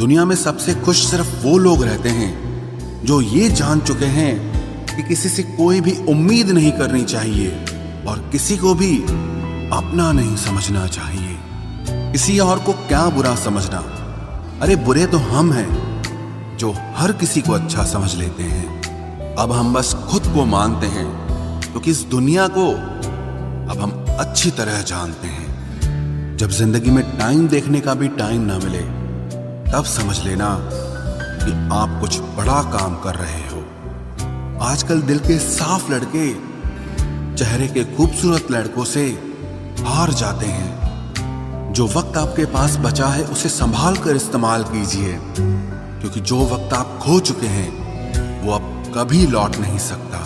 दुनिया में सबसे खुश सिर्फ वो लोग रहते हैं जो ये जान चुके हैं कि किसी से कोई भी उम्मीद नहीं करनी चाहिए और किसी को भी अपना नहीं समझना चाहिए। किसी और को क्या बुरा समझना, अरे बुरे तो हम हैं जो हर किसी को अच्छा समझ लेते हैं। अब हम बस खुद को मानते हैं क्योंकि इस दुनिया को अब हम अच्छी तरह जानते हैं। जब जिंदगी में टाइम देखने का भी टाइम ना मिले तब समझ लेना कि आप कुछ बड़ा काम कर रहे हो। आजकल दिल के साफ लड़के चेहरे के खूबसूरत लड़कों से हार जाते हैं। जो वक्त आपके पास बचा है उसे संभाल कर इस्तेमाल कीजिए, क्योंकि जो वक्त आप खो चुके हैं वो अब कभी लौट नहीं सकता।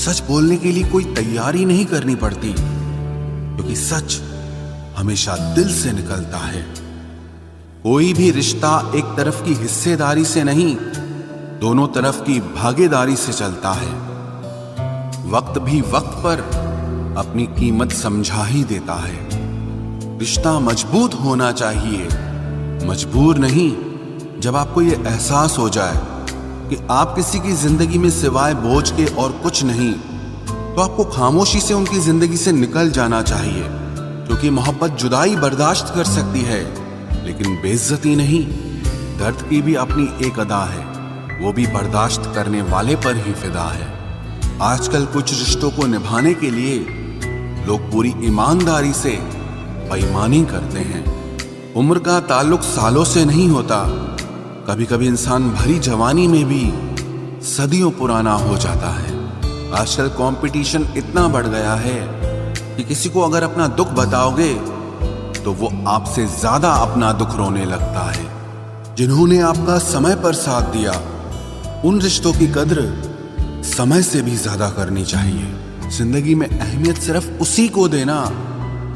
सच बोलने के लिए कोई तैयारी नहीं करनी पड़ती, क्योंकि सच हमेशा दिल से निकलता है। कोई भी रिश्ता एक तरफ की हिस्सेदारी से नहीं, दोनों तरफ की भागीदारी से चलता है। वक्त भी वक्त पर अपनी कीमत समझा ही देता है। रिश्ता मजबूत होना चाहिए, मजबूर नहीं। जब आपको ये एहसास हो जाए कि आप किसी की जिंदगी में सिवाय बोझ के और कुछ नहीं, तो आपको खामोशी से उनकी जिंदगी से निकल जाना चाहिए, क्योंकि मोहब्बत जुदाई बर्दाश्त कर सकती है लेकिन बेइज्जती नहीं। दर्द की भी अपनी एक अदा है, वो भी बर्दाश्त करने वाले पर ही फिदा है। आजकल कुछ रिश्तों को निभाने के लिए लोग पूरी ईमानदारी से बेईमानी करते हैं। उम्र का ताल्लुक सालों से नहीं होता। कभी कभी इंसान भरी जवानी में भी सदियों पुराना हो जाता है। आजकल कंपटीशन इतना बढ़ गया है कि किसी को अगर अपना दुख बताओगे तो वो आपसे ज्यादा अपना दुख रोने लगता है। जिन्होंने आपका समय पर साथ दिया, उन रिश्तों की कद्र समय से भी ज्यादा करनी चाहिए। जिंदगी में अहमियत सिर्फ उसी को देना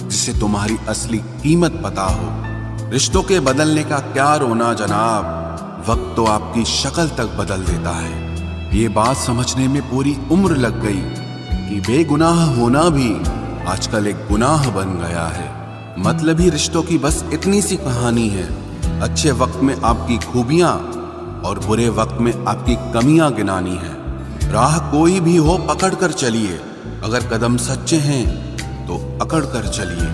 जिसे तुम्हारी असली कीमत पता हो। रिश्तों के बदलने का क्या रोना जनाब, वक्त तो आपकी शक्ल तक बदल देता है। ये बात समझने में पूरी उम्र लग गई कि बेगुनाह होना भी आजकल एक गुनाह बन गया है। मतलबी रिश्तों की बस इतनी सी कहानी है। अच्छे वक्त में आपकी खूबियां और बुरे वक्त में आपकी कमियां गिनानी है। राह कोई भी हो पकड़ कर चलिए, अगर कदम सच्चे हैं तो अकड़ कर चलिए।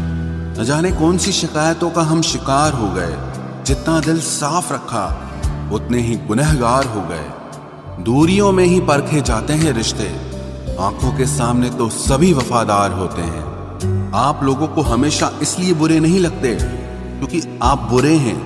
न जाने कौन सी शिकायतों का हम शिकार हो गए। जितना दिल साफ रखा उतने ही गुनहगार हो गए। दूरियों में ही परखे जाते हैं रिश्ते, आंखों के सामने तो सभी वफादार होते हैं। आप लोगों को हमेशा इसलिए बुरे नहीं लगते क्योंकि आप बुरे हैं।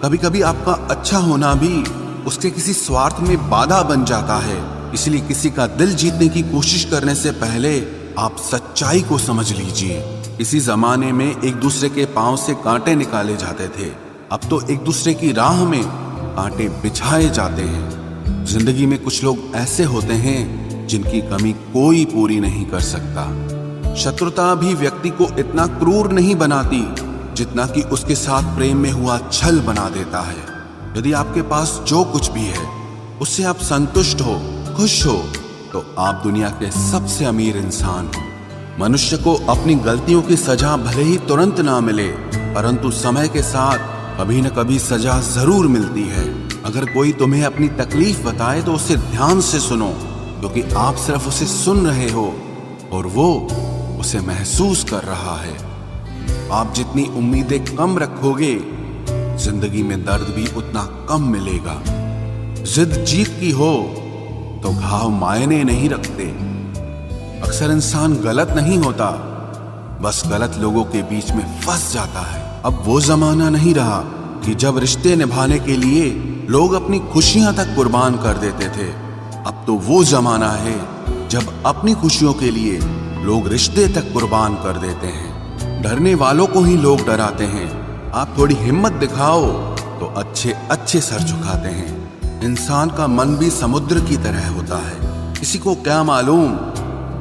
कभी कभी आपका अच्छा होना भी उसके किसी स्वार्थ में बाधा बन जाता है। इसलिए किसी का दिल जीतने की कोशिश करने से पहले आप सच्चाई को समझ लीजिए। इसी जमाने में एक दूसरे के पांव से कांटे निकाले जाते थे, अब तो एक दूसरे की राह में कांटे बिछाए जाते हैं। जिंदगी में कुछ लोग ऐसे होते हैं जिनकी कमी कोई पूरी नहीं कर सकता। शत्रुता भी व्यक्ति को इतना क्रूर नहीं बनाती जितना कि उसके साथ प्रेम में हुआ छल बना देता है। यदि आपके पास जो कुछ भी है उससे आप संतुष्ट हो, खुश हो, तो आप दुनिया के सबसे अमीर इंसान हो। मनुष्य को अपनी गलतियों की सजा भले ही तुरंत ना मिले, परंतु समय के साथ कभी न कभी सजा जरूर मिलती है। अगर कोई तुम्हें अपनी तकलीफ बताए तो उसे ध्यान से सुनो, क्योंकि आप सिर्फ उसे सुन रहे हो और वो उसे महसूस कर रहा है। आप जितनी उम्मीदें कम रखोगे, जिंदगी में दर्द भी उतना कम मिलेगा। जिद जीत की हो तो घाव मायने नहीं रखते। अक्सर इंसान गलत नहीं होता, बस गलत लोगों के बीच में फंस जाता है। अब वो जमाना नहीं रहा कि जब रिश्ते निभाने के लिए लोग अपनी खुशियां तक कुर्बान कर देते थे। अब तो वो जमाना है जब अपनी खुशियों के लिए लोग रिश्ते तक कुर्बान कर देते हैं। डरने वालों को ही लोग डराते हैं। आप थोड़ी हिम्मत दिखाओ तो अच्छे अच्छे सर झुकाते हैं। इंसान का मन भी समुद्र की तरह होता है। किसी को क्या मालूम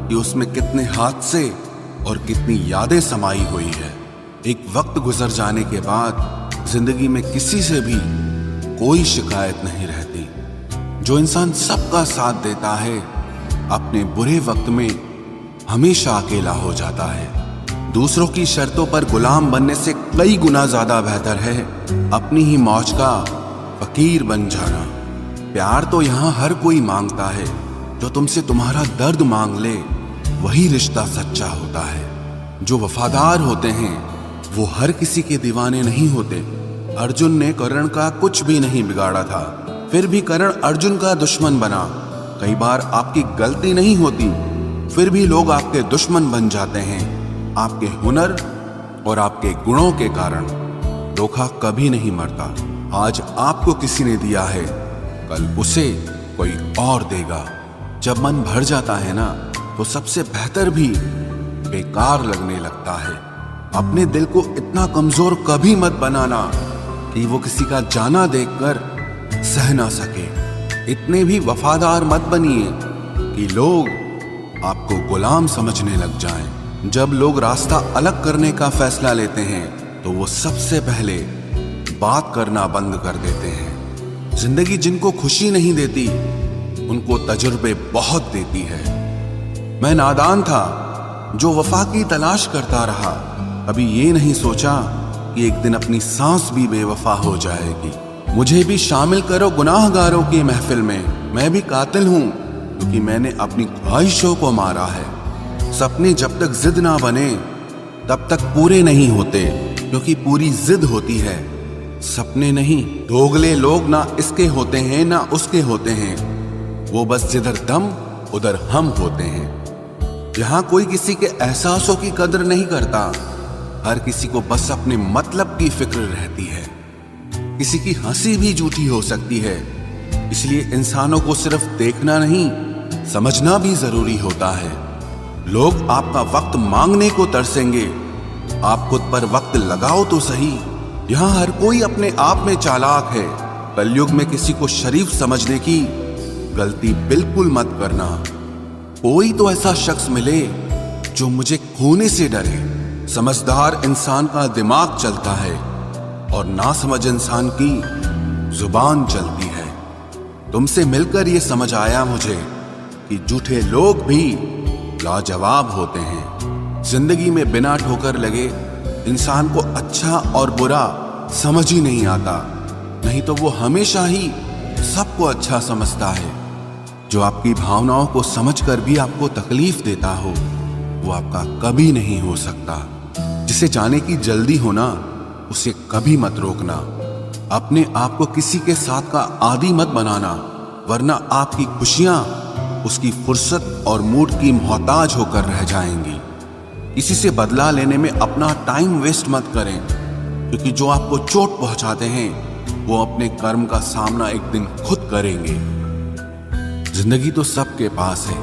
कि उसमें कितने हादसे और कितनी यादें समाई हुई है। एक वक्त गुजर जाने के बाद जिंदगी में किसी से भी कोई शिकायत नहीं रहती। जो इंसान सबका साथ देता है, अपने बुरे वक्त में हमेशा अकेला हो जाता है। दूसरों की शर्तों पर गुलाम बनने से कई गुना ज्यादा बेहतर है अपनी ही मौज का फकीर बन जाना। प्यार तो यहाँ हर कोई मांगता है, जो तुमसे तुम्हारा दर्द मांग ले वही रिश्ता सच्चा होता है। जो वफादार होते हैं वो हर किसी के दीवाने नहीं होते। अर्जुन ने कर्ण का कुछ भी नहीं बिगाड़ा था, फिर भी कर्ण अर्जुन का दुश्मन बना। कई बार आपकी गलती नहीं होती, फिर भी लोग आपके दुश्मन बन जाते हैं। आपके हुनर और आपके गुणों के कारण। धोखा कभी नहीं मरता। आज आपको किसी ने दिया है, कल उसे कोई और देगा। जब मन भर जाता है ना, तो सबसे बेहतर भी बेकार लगने लगता है। अपने दिल को इतना कमजोर कभी मत बनाना कि वो किसी का जाना देखकर सह ना सके। इतने भी वफादार मत बनिए कि लोग आपको गुलाम समझने लग जाएं। जब लोग रास्ता अलग करने का फैसला लेते हैं तो वो सबसे पहले बात करना बंद कर देते हैं। जिंदगी जिनको खुशी नहीं देती उनको तजुर्बे बहुत देती है। मैं नादान था जो वफा की तलाश करता रहा। कभी ये नहीं सोचा कि एक दिन अपनी सांस भी बेवफा हो जाएगी। मुझे भी शामिल करो गुनाहगारों की महफिल में। मैं भी कातिल हूं क्योंकि मैंने अपनी ख्वाहिशों को मारा है। सपने जब तक जिद ना बने तब तक पूरे नहीं होते, क्योंकि पूरी जिद होती है, सपने नहीं। दोगले लोग ना इसके होते हैं ना उसके होते हैं, वो बस जिधर दम उधर हम होते हैं। यहाँ कोई किसी के एहसासों की कदर नहीं करता। हर किसी को बस अपने मतलब की फिक्र रहती है। किसी की हंसी भी झूठी हो सकती है, इसलिए इंसानों को सिर्फ देखना नहीं समझना भी जरूरी होता है। लोग आपका वक्त मांगने को तरसेंगे, आप खुद पर वक्त लगाओ तो सही। यहाँ हर कोई अपने आप में चालाक है। कलयुग में किसी को शरीफ समझने की गलती बिल्कुल मत करना। कोई तो ऐसा शख्स मिले जो मुझे खोने से डरे। समझदार इंसान का दिमाग चलता है और नासमझ इंसान की जुबान चलती है। तुमसे मिलकर ये समझ आया मुझे कि झूठे लोग भी लाजवाब होते हैं। जिंदगी में बिना ठोकर लगे इंसान को अच्छा और बुरा समझ ही नहीं आता, नहीं तो वो हमेशा ही सबको अच्छा समझता है। जो आपकी भावनाओं को समझकर भी आपको तकलीफ देता हो वो आपका कभी नहीं हो सकता। जिसे जाने की जल्दी होना उसे कभी मत रोकना। अपने आप को किसी के साथ का आदी मत बनाना, वरना आपकी खुशियां उसकी फुर्सत और मूड की मोहताज होकर रह जाएंगी। किसी से बदला लेने में अपना टाइम वेस्ट मत करें, क्योंकि जो आपको चोट पहुंचाते हैं वो अपने कर्म का सामना एक दिन खुद करेंगे। जिंदगी तो सबके पास है,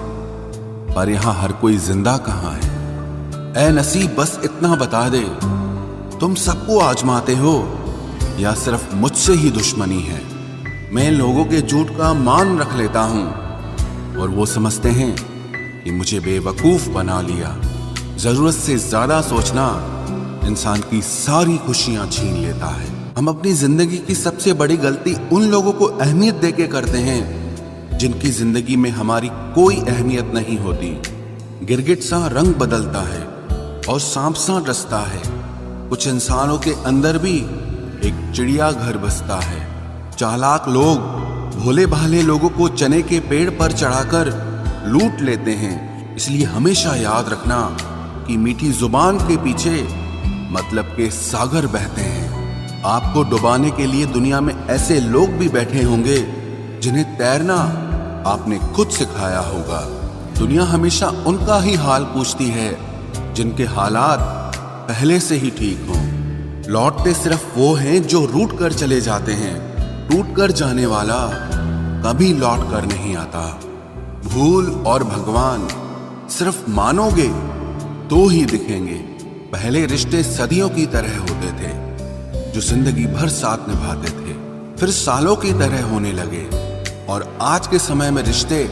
पर यहां हर कोई जिंदा कहां है। ऐ नसीब बस इतना बता दे, तुम सबको आजमाते हो या सिर्फ मुझसे ही दुश्मनी है। मैं लोगों के झूठ का मान रख लेता हूं और वो समझते हैं कि मुझे बेवकूफ बना लिया। जरूरत से ज्यादा सोचना इंसान की सारी खुशियां छीन लेता है। हम अपनी जिंदगी की सबसे बड़ी गलती उन लोगों को अहमियत देके करते हैं जिनकी जिंदगी में हमारी कोई अहमियत नहीं होती। गिरगिट सा रंग बदलता है और सांप सा डसता है। कुछ इंसानों के अंदर भी एक चिड़िया घर बसता है। चालाक लोग भोले भाले लोगों को चने के पेड़ पर चढ़ाकर लूट लेते हैं। इसलिए हमेशा याद रखना कि मीठी जुबान के पीछे मतलब के सागर बहते हैं। आपको डुबाने के लिए दुनिया में ऐसे लोग भी बैठे होंगे जिन्हें तैरना आपने खुद सिखाया होगा। दुनिया हमेशा उनका ही हाल पूछती है जिनके हालात पहले से ही ठीक हों। लौटते सिर्फ वो हैं जो रूठ कर चले जाते हैं। टूट कर जाने वाला कभी लौट कर नहीं आता। भूल और भगवान सिर्फ मानोगे तो ही दिखेंगे। पहले रिश्ते सदियों की तरह होते थे, जो जिंदगी भर साथ निभाते थे, फिर सालों की तरह होने लगे। और आज के समय में रिश्ते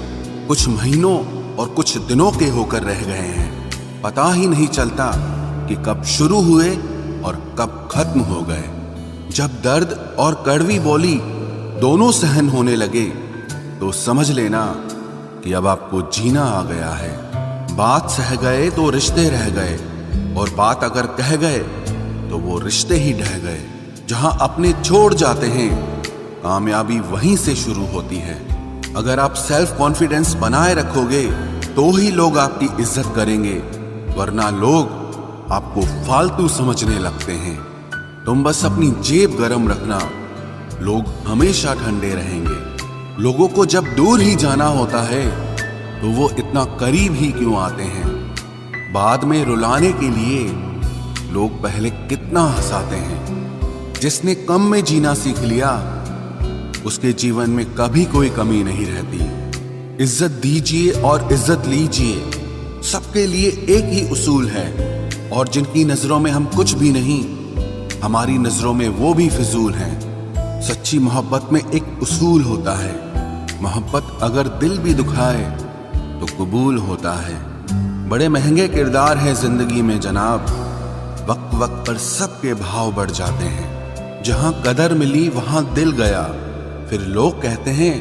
कुछ महीनों और कुछ दिनों के होकर रह गए हैं। पता ही नहीं चलता कि कब शुरू हुए और कब खत्म हो गए। जब दर्द और कड़वी बोली दोनों सहन होने लगे तो समझ लेना कि अब आपको जीना आ गया है। बात सह गए तो रिश्ते रह गए, और बात अगर कह गए तो वो रिश्ते ही ढह गए। जहां अपने छोड़ जाते हैं कामयाबी वहीं से शुरू होती है। अगर आप सेल्फ कॉन्फिडेंस बनाए रखोगे तो ही लोग आपकी इज्जत करेंगे, वरना लोग आपको फालतू समझने लगते हैं। तुम बस अपनी जेब गरम रखना, लोग हमेशा ठंडे रहेंगे। लोगों को जब दूर ही जाना होता है तो वो इतना करीब ही क्यों आते हैं? बाद में रुलाने के लिए लोग पहले कितना हंसाते हैं। जिसने कम में जीना सीख लिया उसके जीवन में कभी कोई कमी नहीं रहती। इज्जत दीजिए और इज्जत लीजिए, सबके लिए एक ही उसूल है। और जिनकी नजरों में हम कुछ भी नहीं, हमारी नजरों में वो भी फिजूल हैं। सच्ची मोहब्बत में एक उसूल होता है, मोहब्बत अगर दिल भी दुखाए तो कबूल होता है। बड़े महंगे किरदार है जिंदगी में जनाब, वक्त वक्त पर सबके भाव बढ़ जाते हैं। जहां कदर मिली वहां दिल गया, फिर लोग कहते हैं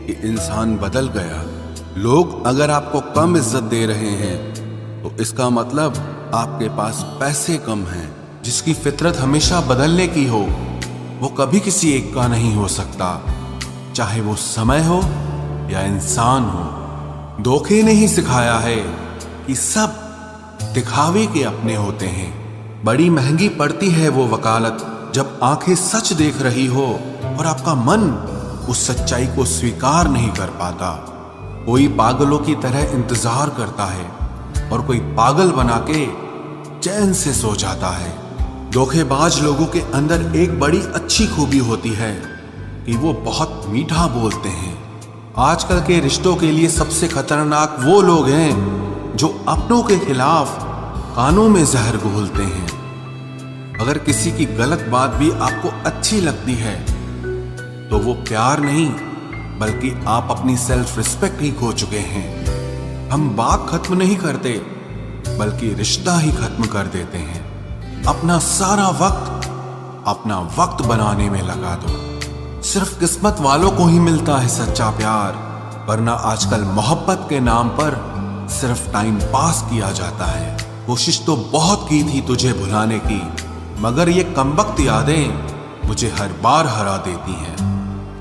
कि इंसान बदल गया। लोग अगर आपको कम इज्जत दे रहे हैं तो इसका मतलब आपके पास पैसे कम हैं। जिसकी फितरत हमेशा बदलने की हो वो कभी किसी एक का नहीं हो सकता, चाहे वो समय हो या इंसान हो। धोखे ने ही सिखाया है कि सब दिखावे के अपने होते हैं। बड़ी महंगी पड़ती है वो वकालत जब आंखें सच देख रही हो और आपका मन उस सच्चाई को स्वीकार नहीं कर पाता। कोई पागलों की तरह इंतजार करता है और कोई पागल बना के चैन से सो जाता है। धोखेबाज लोगों के अंदर एक बड़ी अच्छी खूबी होती है कि वो बहुत मीठा बोलते हैं। आजकल के रिश्तों के लिए सबसे खतरनाक वो लोग हैं जो अपनों के खिलाफ कानों में जहर घोलते हैं। अगर किसी की गलत बात भी आपको अच्छी लगती है तो वो प्यार नहीं बल्कि आप अपनी सेल्फ रिस्पेक्ट ही खो चुके हैं। हम बात खत्म नहीं करते बल्कि रिश्ता ही खत्म कर देते हैं। अपना सारा अपना वक्त बनाने में लगा दो। सिर्फ किस्मत वालों को ही मिलता है सच्चा प्यार, वरना आजकल मोहब्बत के नाम पर सिर्फ टाइम पास किया जाता है। कोशिश तो बहुत की थी तुझे भुलाने की, मगर ये कमबख्त यादें मुझे हर बार हरा देती हैं।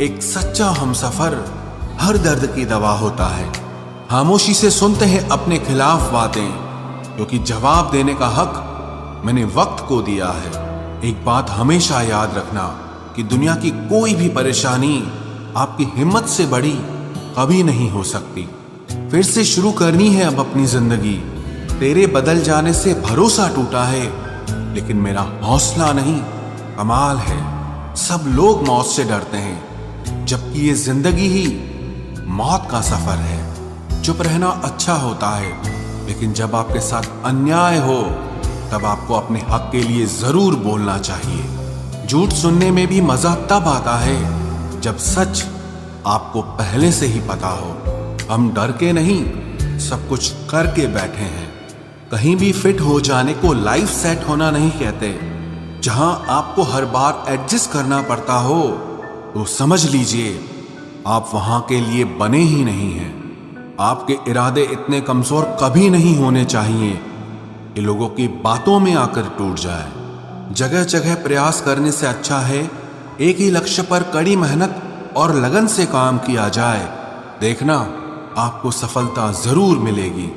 एक सच्चा हमसफर हर दर्द की दवा होता है। खामोशी से सुनते हैं अपने खिलाफ बातें, क्योंकि जवाब देने का हक मैंने वक्त को दिया है। एक बात हमेशा याद रखना कि दुनिया की कोई भी परेशानी आपकी हिम्मत से बड़ी कभी नहीं हो सकती। फिर से शुरू करनी है अब अपनी जिंदगी। तेरे बदल जाने से भरोसा टूटा है, लेकिन मेरा हौसला नहीं, कमाल है। सब लोग मौत से डरते हैं, जबकि ये जिंदगी ही मौत का सफर है। चुप रहना अच्छा होता है, लेकिन जब आपके साथ अन्याय हो तब आपको अपने हक के लिए जरूर बोलना चाहिए। झूठ सुनने में भी मजा तब आता है जब सच आपको पहले से ही पता हो। हम डर के नहीं, सब कुछ करके बैठे हैं। कहीं भी फिट हो जाने को लाइफ सेट होना नहीं कहते। जहां आपको हर बार एडजस्ट करना पड़ता हो तो समझ लीजिए आप वहां के लिए बने ही नहीं हैं। आपके इरादे इतने कमजोर कभी नहीं होने चाहिए कि लोगों की बातों में आकर टूट जाए। जगह जगह प्रयास करने से अच्छा है एक ही लक्ष्य पर कड़ी मेहनत और लगन से काम किया जाए। देखना आपको सफलता जरूर मिलेगी।